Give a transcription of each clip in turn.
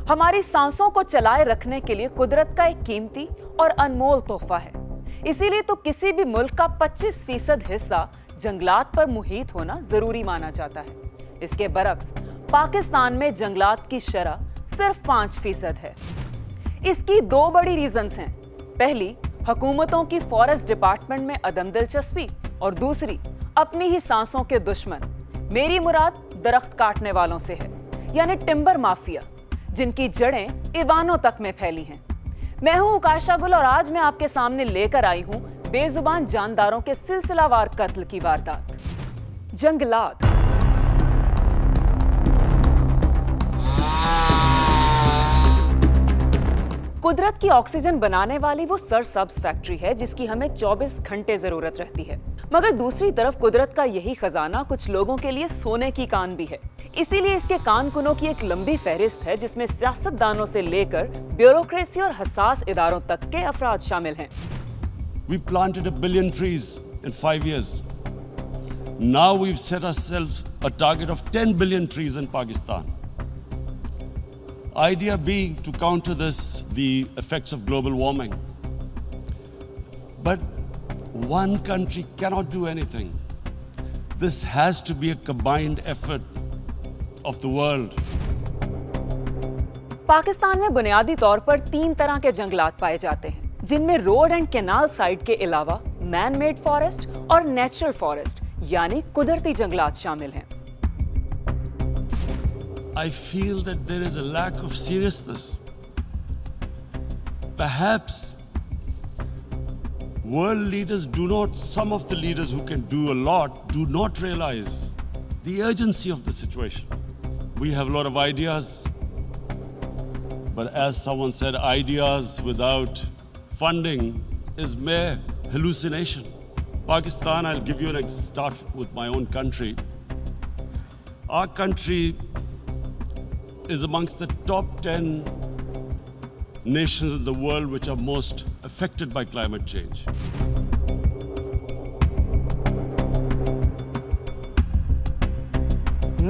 हमारी सांसों को चलाए रखने के लिए कुदरत का एक कीमती और अनमोल तोहफा है। इसीलिए तो किसी भी मुल्क का 25% हिस्सा जंगलात पर मुहित होना जरूरी माना जाता है। इसके बरक्स पाकिस्तान में जंगलात की शरह सिर्फ 5% है। इसकी दो बड़ी रीजंस हैं। पहली, हुकूमतों की फॉरेस्ट डिपार्टमेंट में अदम दिलचस्पी, और दूसरी, अपनी ही सांसों के दुश्मन। मेरी मुराद दरख्त काटने वालों से है, यानी टिम्बर माफिया, जिनकी जड़ें ईवानों तक में फैली हैं। मैं हूं उकाशा गुल और आज मैं आपके सामने लेकर आई हूं बेजुबान जानदारों के सिलसिलावार कत्ल की वारदात, जंगलात। कुदरत की ऑक्सीजन बनाने वाली वो सरसब्ज फैक्ट्री है जिसकी हमें 24 घंटे जरूरत रहती है, मगर दूसरी तरफ कुदरत का यही खजाना कुछ लोगों के लिए सोने की कान भी है। इसीलिए इसके कान कुनों की एक लंबी फहरिस्त है जिसमें सियासतदानों से लेकर ब्यूरोक्रेसी और हसास इदारों तक के अफराद शामिल हैं। We planted 1 billion trees in 5 years. Now we've set ourselves a target of 10 billion trees in Pakistan. Idea being to counter this, the effects of global warming. But one country cannot do anything. This has to be a combined effort of the world. Pakistan में बुनियादी तौर पर 3 तरह के जंगलात पाए जाते हैं, जिनमें रोड एंड कैनाल साइड के अलावा मैन मेड फॉरेस्ट और नेचुरल फॉरेस्ट यानी कुदरती जंगलात शामिल हैं। I feel that there is a lack of seriousness. Perhaps world leaders some of the leaders who can do a lot, do not realize the urgency of the situation. We have a lot of ideas, but as someone said, ideas without funding is mere hallucination. Pakistan, I'll give you start with my own country. Our country is amongst the top 10 nations in the world which are most affected by climate change.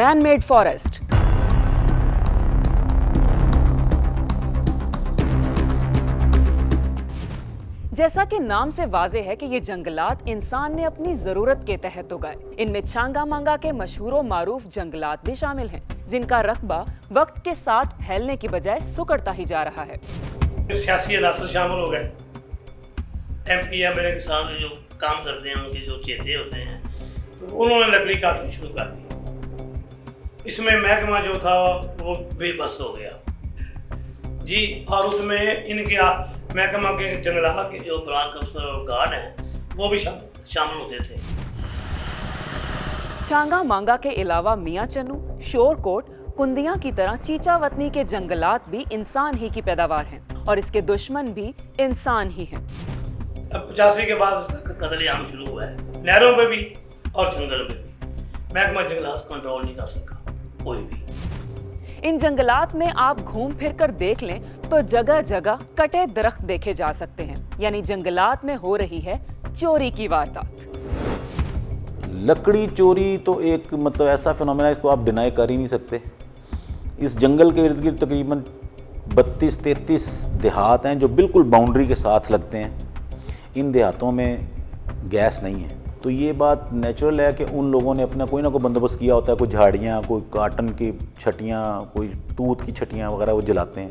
Man-made forest. जैसा कि नाम से वाज़े है कि ये जंगलात इंसान ने अपनी जरूरत के तहत उगाए। इनमें छांगा मांगा के मशहूर मारूफ जंगलात भी शामिल हैं, जिनका रकबा वक्त के साथ फैलने की बजाय सुकड़ता ही जा रहा है। सियासी अनासर शामिल हो गए। MP MLA के साथ जो काम करते हैं, उनके जो चेते होते हैं, तो उन्होंने लकड़ी काटनी शुरू कर दी। इसमें महकमा जो था वो बेबस हो गया जी, और उसमें इनके महकमा के जंगलात के जो ब्लॉक अफसर और गार्ड हैं वो भी शामिल होते थे। छांगा मांगा के अलावा मियाँ चन्नू, शोरकोट, कुंदियाँ की तरह चीचावतनी के जंगलात भी इंसान ही की पैदावार हैं और इसके दुश्मन भी इंसान ही हैं। अब 85 के बाद कत्लेआम शुरू हुआ है, नहरों पे भी और जंगल पे भी। महकमा जंगलात कंट्रोल नहीं कर सका कोई भी। इन जंगलात में आप घूम फिर कर देख लें तो जगह जगह कटे दरख्त देखे जा सकते हैं, यानी जंगलात में हो रही है चोरी की वारदात। लकड़ी चोरी तो एक ऐसा फिनोमेना, इसको आप डिनाई कर ही नहीं सकते। इस जंगल के इर्द गिर्द तकरीबन 32-33 देहात हैं जो बिल्कुल बाउंड्री के साथ लगते हैं। इन देहातों में गैस नहीं है, तो ये बात नेचुरल है कि उन लोगों ने अपना कोई ना कोई बंदोबस्त किया होता है। कोई झाड़ियाँ, कोई काटन की छटियाँ, कोई तूत की छटियाँ वगैरह वो जलाते हैं।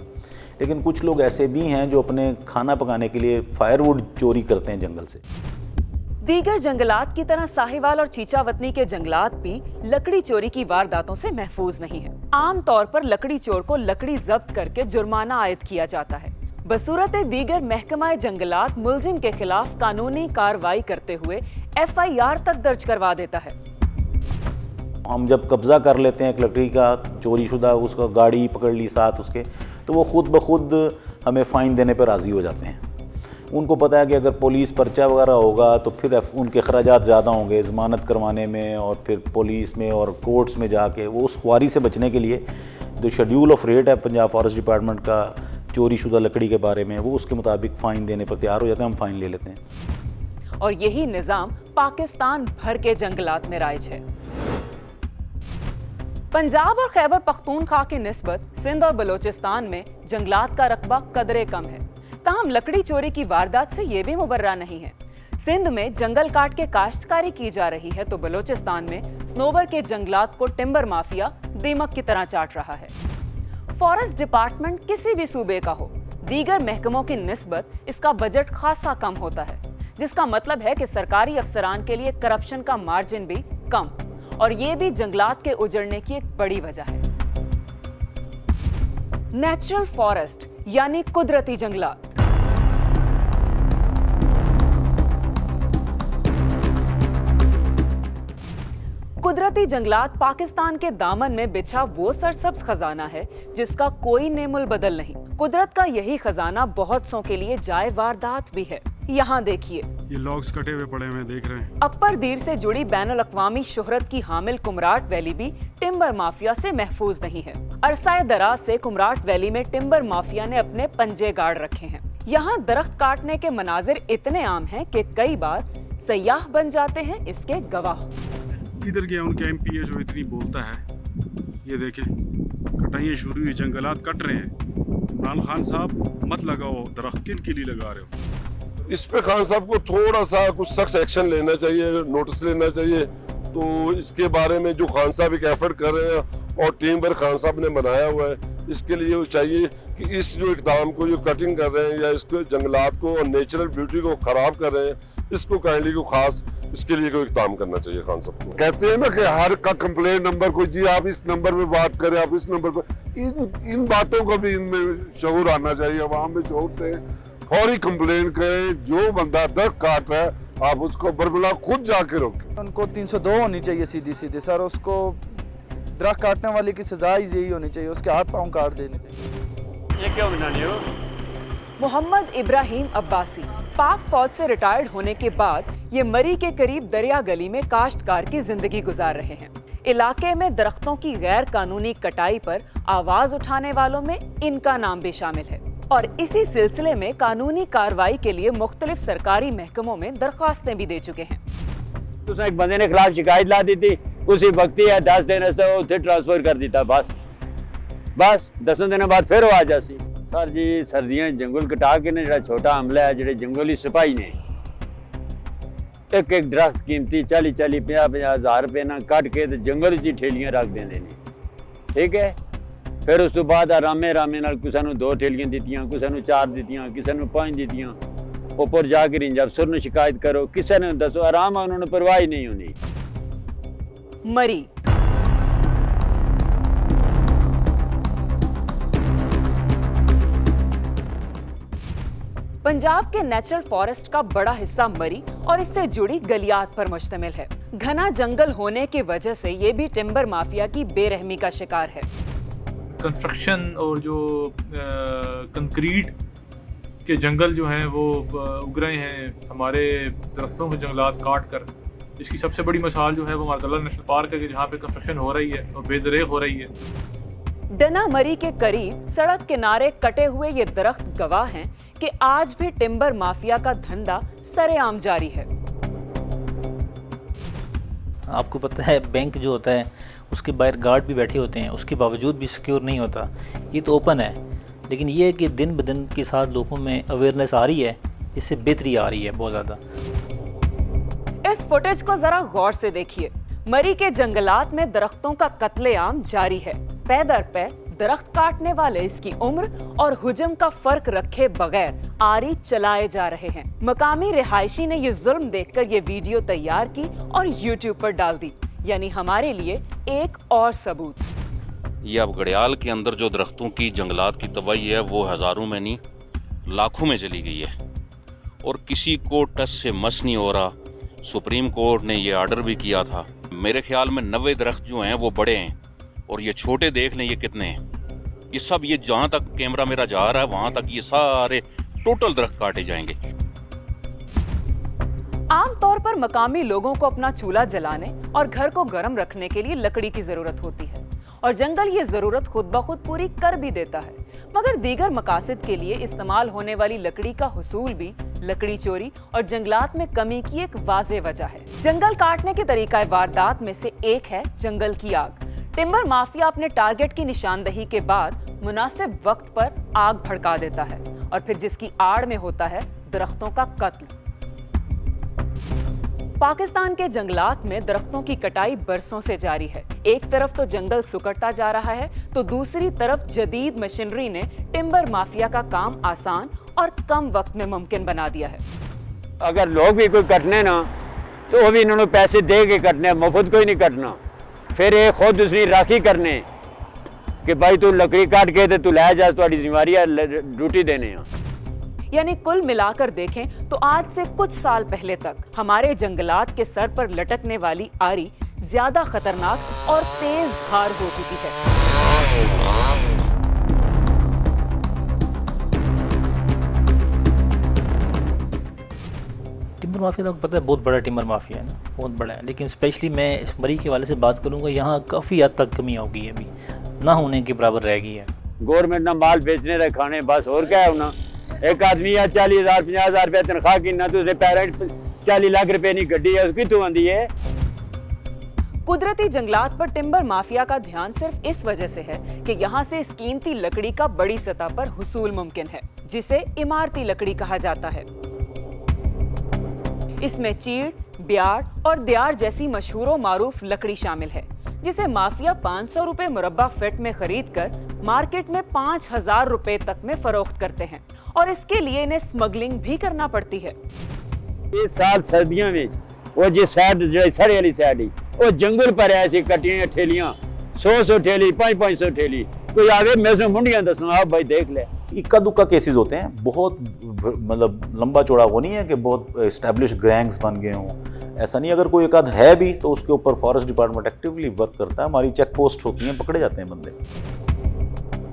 लेकिन कुछ लोग ऐसे भी हैं जो अपने खाना पकाने के लिए फायरवुड चोरी करते हैं जंगल से। दीगर जंगलात की तरह साहिवाल और चीचावतनी के जंगलात भी लकड़ी चोरी की वारदातों से महफूज नहीं है। आम तौर पर लकड़ी चोर को लकड़ी जब्त करके जुर्माना आयद किया जाता है। बसूरत दीगर महकमा जंगलात मुल्जिम के खिलाफ कानूनी कार्रवाई करते हुए FIR तक दर्ज करवा देता है। हम जब कब्जा कर लेते हैं एक लकड़ी का चोरी शुदा, उसका गाड़ी पकड़ ली साथ उसके, तो वो खुद ब खुद हमें फ़ाइन देने पर राज़ी हो जाते हैं। उनको पता है कि अगर पुलिस पर्चा वगैरह होगा तो फिर उनके खर्चात ज़्यादा होंगे ज़मानत करवाने में और फिर पुलिस में और कोर्ट्स में जाके। वो उस ख्वारी से बचने के लिए जो शेड्यूल ऑफ रेट है पंजाब फॉरेस्ट डिपार्टमेंट का चोरी शुदा लकड़ी के बारे में, वो उसके मुताबिक फ़ाइन देने पर तैयार हो जाते हैं। हम फ़ाइन ले लेते हैं। और यही निज़ाम पाकिस्तान भर के जंगलात में राइज है। पंजाब और खैबर पख्तूनख्वा की निस्बत सिंध और बलोचिस्तान में जंगलात का रकबा कदरे कम है। ताहम लकड़ी चोरी की वारदात से ये भी मुबर्रा नहीं है। सिंध में जंगल काट के काश्तकारी की जा रही है तो बलोचिस्तान में स्नोबर के जंगलात को टिम्बर माफिया दीमक की तरह चाट रहा है। फॉरेस्ट डिपार्टमेंट किसी भी सूबे का हो, दीगर महकमों की निस्बत इसका बजट खासा कम होता है, जिसका मतलब है कि सरकारी अफसरान के लिए करप्शन का मार्जिन भी कम, और ये भी जंगलात के उजड़ने की एक बड़ी वजह है। नेचुरल फॉरेस्ट यानी कुदरती जंगलात। कुदरती जंगलात पाकिस्तान के दामन में बिछा वो सरसब्ज खजाना है जिसका कोई नेमुल बदल नहीं। कुदरत का यही खजाना बहुत सौ के लिए जाए वारदात भी है। यहाँ देखिए, ये लॉग्स कटे हुए पड़े हुए देख रहे हैं। अपर दीर से जुड़ी बैनुल अक़वामी शोहरत की हामिल कुमराट वैली भी टिम्बर माफिया से महफूज नहीं है। अरसाए दराज से कुमराट वैली में टिम्बर माफिया ने अपने पंजे गाड़ रखे हैं। यहाँ दरख्त काटने के मनाजिर इतने आम हैं कि कई बार सयाह बन जाते हैं इसके गवाह। किधर गया उनका एमपी है जो इतनी बोलता है? ये देखें, कटाइयाँ शुरू हुई, जंगलात कट रहे हैं। इमरान खान साहब मत लगाओ दरख्त, किन के लिए लगा रहे हो? इस पे खान साहब को थोड़ा सा कुछ सख्त एक्शन लेना चाहिए, नोटिस लेना चाहिए। तो इसके बारे में जो खान साहब एक एफर्ट कर रहे हैं और टीम वर्क खान साहब ने बनाया हुआ है, इसके लिए वो चाहिए कि इस जो इक़दाम को जो कटिंग कर रहे हैं या इसको जंगलात को और नेचुरल ब्यूटी को ख़राब कर रहे हैं, इसको काइंडली को खास इसके लिए कोई इक़दाम करना चाहिए खान साहब को। कहते हैं ना कि हर का कंप्लेंट नंबर को जी आप इस नंबर पे बात करें, आप इस नंबर पर, इन बातों को भी इनमें शऊर आना चाहिए, अवाम में शऊर दें, फौरी कंप्लेंट करें। जो बंदा दरख्त काट रहा है आप उसको बरबला खुद जाके रोकें। उनको 302 होनी चाहिए सीधी सीधी सर, उसको दरख्त काटने वाले की सजा ही यही होनी चाहिए, उसके हाथ पाँव काट देने चाहिए। ये क्या बना लिया? मोहम्मद इब्राहिम अब्बासी पाक फौज से रिटायर्ड होने के बाद ये मरी के करीब दरिया गली में काश्तकार की जिंदगी गुजार रहे हैं। इलाके में दरख्तों की गैर कानूनी कटाई पर आवाज उठाने वालों में इनका नाम भी शामिल है और इसी सिलसिले में कानूनी कार्रवाई के लिए मुख्तलिफ सरकारी महकमों में दरख्वास्तें भी दे चुके हैं। तो एक बंदे ने खिलाफ शिकायत ला दी थी, उसी वक्त ही 10 दिन से उसे ट्रांसफर कर दिया, बस 10 दिनों बाद फिर वो आ जासी। सर जी सर्दियां जंगल कटा के ने जो छोटा हमला है, जो जंगली सिपाही ने एक एक दरख्त कीमती 40-40, 50-50 हज़ार रुपये ना कट के तो जंगल च ठेलियां रख देंगे ने, ठीक है। फिर उस तो बाद आरामे नाल किसी नूं 2 ठेलियां दित्तियां, किसी नूं 4 दित्तियां, किसी नूं 5 दित्तियां। उपर जाके रेंज अफसर नूं शिकायत करो, किसी ने दसो, आराम है, उन्होंने परवाह ही नहीं होनी। मरी पंजाब के नेचुरल फॉरेस्ट का बड़ा हिस्सा मरी और इससे जुड़ी गलियात पर मुश्तमिल है। घना जंगल होने की वजह से ये भी टिम्बर माफिया की बेरहमी का शिकार है। कंस्ट्रक्शन और जो कंक्रीट के जंगल जो हैं वो उग रहे हैं, हमारे दरख्तों के जंगलात काट कर। इसकी सबसे बड़ी मिसाल जो है वो मार्दला नेशनल पार्क है कि जहाँ पे कंस्ट्रक्शन हो रही है और बेदरेग हो रही है। डना मरी के करीब सड़क किनारे कटे हुए ये दरख्त गवाह हैं कि आज भी टिम्बर माफिया का धंधा सरेआम जारी है। आपको पता है बैंक जो होता है उसके बाहर गार्ड भी बैठे होते हैं, उसके बावजूद भी सिक्योर नहीं होता। ये तो ओपन है, लेकिन ये है कि दिन ब दिन के साथ लोगों में अवेयरनेस आ रही है, इससे बेहतरी आ रही है बहुत ज़्यादा। इस फुटेज को जरा गौर से देखिए। मरी के जंगलात में दरख्तों का कत्लेआम जारी है। पै दर पै दरख्त काटने वाले इसकी उम्र और हुजम का फर्क रखे बगैर आरी चलाए जा रहे हैं। मकामी रिहायशी ने ये जुल्म देखकर ये वीडियो तैयार की और YouTube पर डाल दी, यानी हमारे लिए एक और सबूत। ये अब घड़ियाल के अंदर जो दरख्तों की जंगलात की तबाही है वो हज़ारों में नहीं लाखों में चली गई है और किसी को टस से मस नहीं हो रहा। सुप्रीम कोर्ट ने ये आर्डर भी किया था। मेरे ख्याल में 90 दरख्त जो हैं वो बड़े हैं और ये छोटे देख लें ये कितने हैं। ये सब, ये जहाँ तक कैमरा मेरा जा रहा है वहाँ तक ये सारे टोटल दरख्त काटे जाएंगे। आमतौर पर मकामी लोगों को अपना चूल्हा जलाने और घर को गर्म रखने के लिए लकड़ी की जरूरत होती है और जंगल ये जरूरत खुद ब खुद पूरी कर भी देता है। मगर दीगर मकासद के लिए इस्तेमाल होने वाली लकड़ी का हुसूल भी लकड़ी चोरी और जंगलात में कमी की एक वाज़ेह वजह है। जंगल काटने के तरीका वारदात में से एक है जंगल की आग। टिम्बर माफिया अपने टारगेट की निशानदही के बाद मुनासिब वक्त पर आग भड़का देता है और फिर जिसकी आड़ में होता है दरख्तों का कत्ल। पाकिस्तान के जंगलात में दरख्तों की कटाई बरसों से जारी है। एक तरफ तो जंगल सुकड़ता जा रहा है तो दूसरी तरफ जदीद मशीनरी ने टिम्बर माफिया का काम आसान और कम वक्त में मुमकिन बना दिया है। अगर लोग भी कोई कटने ना तो वो भी इन्होंने पैसे दे के कटने, मुफ्त कोई नहीं कटना। फिर ये खुद दूसरी राखी करने कि भाई तू लकड़ी काट के तो तू लै जा, तुम्हारी जिम्मेवारी है ड्यूटी देने हैं। यानी कुल मिलाकर देखें तो आज से कुछ साल पहले तक हमारे जंगलात के सर पर लटकने वाली आरी ज्यादा खतरनाक और तेज धार हो चुकी है। टिम्बर माफिया तो पता है बहुत बड़ा टिम्बर माफिया है ना, बहुत बड़ा है, लेकिन स्पेशली मैं इस मरी के वाले से बात करूंगा, यहाँ काफ़ी हद तक कमी हो गई है, अभी ना होने के बराबर रह गई है। गवर्नमेंट ना माल बेचने रहे खाने, बस और क्या है ना। एक आदमी या 40,000 50,000 रुपया तनख्वाह की ना, तो उसके पेरेंट 40 लाख रुपए की गड्डी है उसकी तो आंदी है। कुदरती जंगलात पर टिम्बर माफिया का ध्यान सिर्फ इस वजह से है कि यहाँ से इस कीमती लकड़ी का बड़ी सतह पर हुसूल मुमकिन है, जिसे इमारती लकड़ी कहा जाता है। इसमें चीड़, ब्याड़ और दियार जैसी मशहूर मारूफ लकड़ी शामिल है, जिसे माफिया 500 रुपए मुरब्बा फीट में खरीद कर मार्केट में 5,000 रुपए तक में फरोख्त करते हैं और इसके लिए इन्हें स्मगलिंग भी करना पड़ती है। इस साल सर्दियों में वो जी साइड सड़े वाली साइड ही वो जंगल पर ऐसी कटियां ठेलियां 100 ठेली 500 ठेली, कोई आगे मैं से मुंडियां दसो आप भाई देख ले। इक्का दुक्का केसेस होते हैं, बहुत मतलब लंबा चौड़ा वो नहीं है कि बहुत एस्टैब्लिश गैंग्स बन गए हों, ऐसा नहीं। अगर कोई एक आध है भी तो उसके ऊपर फॉरेस्ट डिपार्टमेंट एक्टिवली वर्क करता है, हमारी चेक पोस्ट होती हैं, पकड़े जाते हैं बंदे।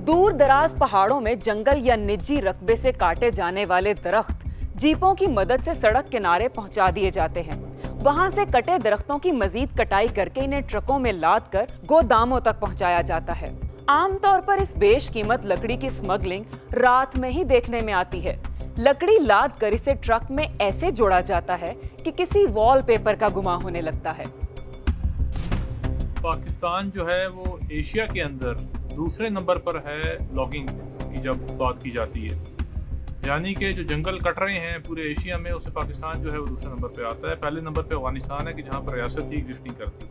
दूर दराज पहाड़ों में जंगल या निजी रकबे से काटे जाने वाले दरख्त जीपों की मदद से सड़क किनारे पहुंचा दिए जाते हैं। वहां से कटे दरख्तों की मजीद कटाई करके इन्हें ट्रकों में लाद कर गोदामों तक पहुंचाया जाता है। आमतौर पर इस बेशकीमत लकड़ी की स्मगलिंग रात में ही देखने में आती है। लकड़ी लाद कर इसे ट्रक में ऐसे जोड़ा जाता है कि किसी वॉलपेपर का गुमा होने लगता है। पाकिस्तान जो है वो एशिया के अंदर दूसरे नंबर पर है लॉगिंग की जब बात की जाती है, यानी कि जो जंगल कट रहे हैं पूरे एशिया में उससे पाकिस्तान जो है वो दूसरे नंबर पे आता है। पहले नंबर पे अफगानिस्तान है कि जहाँ पर रियासत ही एग्जिस्ट नहीं करती।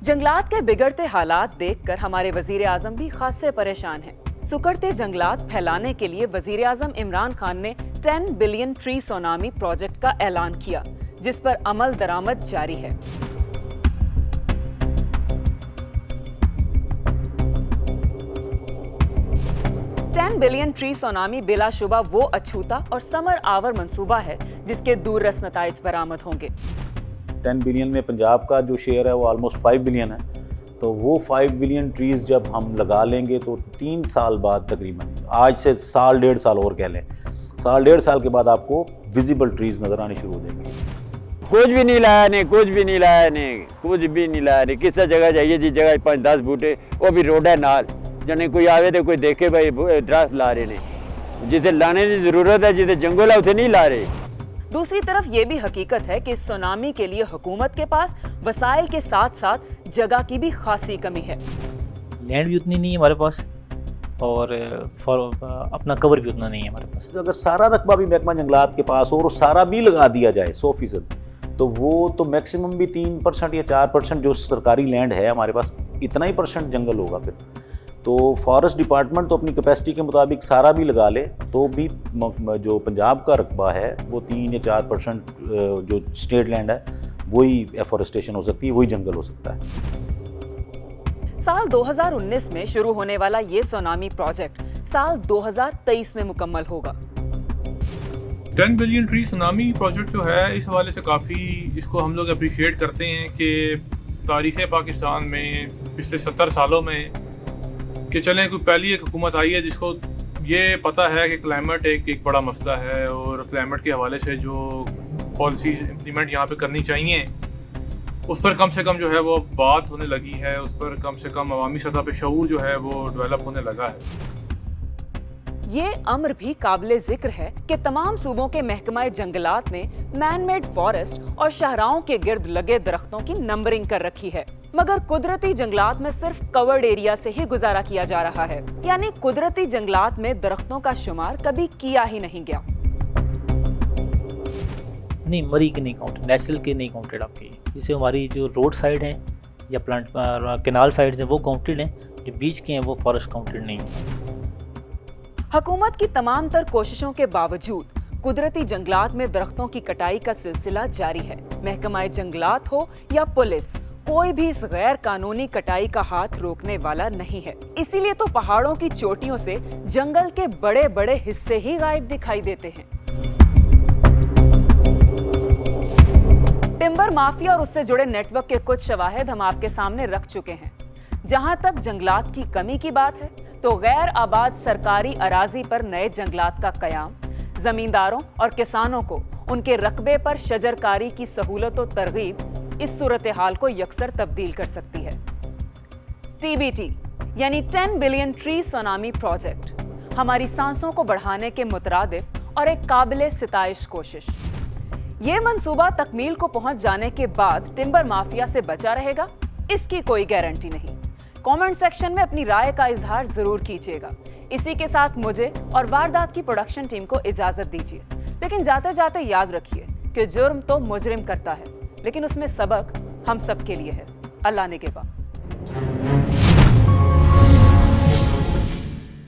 जंगलात के बिगड़ते हालात देखकर हमारे वजीर आजम भी खासे परेशान हैं। सुकड़ते जंगलात फैलाने के लिए वजीर आजम इमरान खान ने 10 बिलियन ट्री सोनामी प्रोजेक्ट का ऐलान किया, जिस पर अमल दरामद जारी है। बिलियन ट्री सोनामी बिलाशुबा वो अछूता और समर आवर मंसूबा है जिसके दूररस नताइज बरामद होंगे। 10 बिलियन में पंजाब का जो शेयर है वो ऑलमोस्ट 5 बिलियन है, तो वो 5 बिलियन ट्रीज जब हम लगा लेंगे तो 3 साल बाद तकरीबन, आज से साल डेढ़ साल और कह लें, साल डेढ़ साल के बाद आपको विजिबल ट्रीज नजर आने शुरू हो जाएंगे। कुछ भी नहीं लाया ने, कुछ भी नहीं लाया ने, कुछ भी नहीं लाया ने। किस जगह जाइए जी, जगह 5-10 बूटे, वो भी रोड है नाल, जने कोई आवे तो कोई देखे भाई दरख्त ला रहे ने, जिसे लाने की जरूरत है, जिसे जंगल है उसे नहीं ला रहे। दूसरी तरफ ये भी हकीकत है कि इस सुनामी के लिए हुकूमत के पास वसाइल के साथ साथ जगह की भी खासी कमी है। लैंड भी उतनी नहीं है हमारे पास और अपना कवर भी उतना नहीं है हमारे पास। अगर सारा रकबा भी महकमा जंगलात के पास हो और सारा भी लगा दिया जाए 100%, तो वो तो मैक्सिमम भी 3% या 4% जो सरकारी लैंड है हमारे पास, इतना ही % जंगल होगा फिर। तो फॉरेस्ट डिपार्टमेंट तो अपनी कैपेसिटी के मुताबिक सारा भी लगा ले तो भी जो पंजाब का रकबा है वो 3 या 4% जो स्टेट लैंड है वही एफॉरेस्टेशन हो सकती है, वही जंगल हो सकता है। साल 2019 में शुरू होने वाला ये सुनामी प्रोजेक्ट साल 2023 में मुकम्मल होगा। 10 बिलियन ट्री सुनामी प्रोजेक्ट जो है इस हवाले से काफ़ी इसको हम लोग अप्रिशिएट करते हैं कि तारीख़ पाकिस्तान में पिछले 70 सालों में कि चलें कोई पहली एक हुकूमत आई है जिसको ये पता है कि क्लाइमेट एक बड़ा मसला है और क्लाइमेट के हवाले से जो पॉलिसीज इम्प्लीमेंट यहाँ पे करनी चाहिए उस पर कम से कम जो है वो बात होने लगी है, उस पर कम से कम अवामी सतह पे शऊर जो है वो डेवलप होने लगा है। ये अम्र भी काबिले जिक्र है कि तमाम सूबों के महकमा जंगलात ने मैन मेड फॉरेस्ट और शाहराहों के गिर्द लगे दरख्तों की नंबरिंग कर रखी है, मगर कुदरती जंगलात में सिर्फ कवर्ड एरिया से ही गुजारा किया जा रहा है, यानी कुदरती जंगलात में दरख्तों का शुमार कभी किया ही नहीं गया। नहीं, मरी के नहीं काउंटेड, नेचुरल के नहीं काउंटेड आपके, जिसे हमारी जो रोड साइड हैं या प्लांट कैनाल साइड्स हैं वो काउंटेड हैं, जो बीच के हैं वो फॉरेस्ट काउंटेड नहीं है। हुकूमत की तमाम तर कोशिशों के बावजूद कुदरती जंगलात में दरख्तों की कटाई का सिलसिला जारी है। महकमा जंगलात हो या पुलिस, कोई भी इस गैर कानूनी कटाई का हाथ रोकने वाला नहीं है। इसीलिए तो पहाड़ों की चोटियों से जंगल के बड़े बड़े हिस्से ही गायब दिखाई देते हैं। टिम्बर माफिया और उससे जुड़े नेटवर्क के कुछ शवाहिद हम आपके सामने रख चुके हैं। जहां तक जंगलात की कमी की बात है तो गैर आबाद सरकारी अराजी पर नए जंगलात का कयाम जमींदारों और किसानों को उनके रकबे पर शजरकारी की सहूलत और तरगीब इस सूरत हाल को यकसर तब्दील कर सकती है। TBT यानी 10 बिलियन ट्री सुनामी प्रोजेक्ट हमारी सांसों को बढ़ाने के मुतरादिफ और एक काबिले सिताइश कोशिश। ये मंसूबा तकमील को पहुंच जाने के बाद टिम्बर माफिया से बचा रहेगा, इसकी कोई गारंटी नहीं। कमेंट सेक्शन में अपनी राय का इजहार जरूर कीजिएगा। इसी के साथ मुझे और वारदात की प्रोडक्शन टीम को इजाजत दीजिए, लेकिन जाते जाते याद रखिए कि जुर्म तो मुजरिम करता है, लेकिन उसमें सबक हम सब के लिए है। अल्लाह निगहबान।